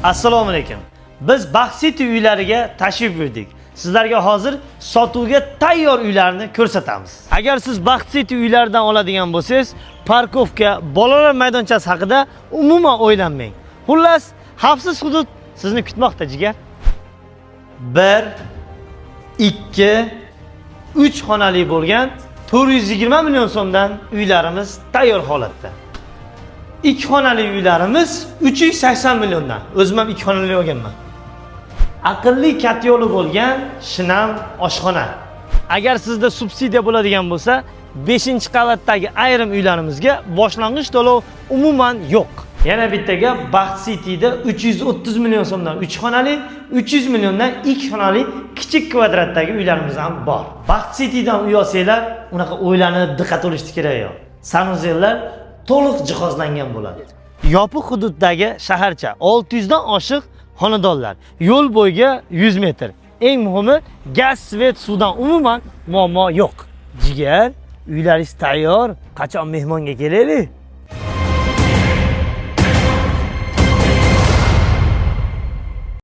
Assalomu alaykum. Biz Baxt City uylariga tashrif buyurdik. Sizlarga hozir sotuvga tayyor uylarni ko'rsatamiz. Agar siz Baxt City uylaridan oladigan bo'lsangiz, parkovka, bolalar maydonchasi haqida umuman o'ylanmang. Xullas, xavfsiz hudud sizni kutmoqda, jigar. 1, 2, 3 xonali bo'lgan 420 million so'mdan uylarimiz tayyor holatda. 2 xonali uylarimiz 380 milliondan. O'zim ham 2 xonali olganman. Aqlli katyoli bo'lgan shinam oshxona. Agar sizda subsidiya bo'ladigan bo'lsa, 5-qavatdagi ayrim uylarimizga boshlang'ich to'lov umuman yo'q. Yana bitta gap, Baxt Cityda 330 million so'mdan 3 xonali, 300 milliondan 2 xonali kichik kvadratdagi uylarimiz ham bor. Baxt Citydan uy olsanglar, unaqa o'ylanib, diqqat qilishni kerak yo'q. Sanuzellar to'liq jihozlangan bo'ladi. Yopiq hududdagi shaharcha, 600 dan oshiq xonadonlar, yo'l bo'yiga 100 metr. Eng muhimi, gaz, svet, suvdan umuman muammo yo'q. Jigar, uylaringiz tayyor. Qachon mehmonga kelaylik?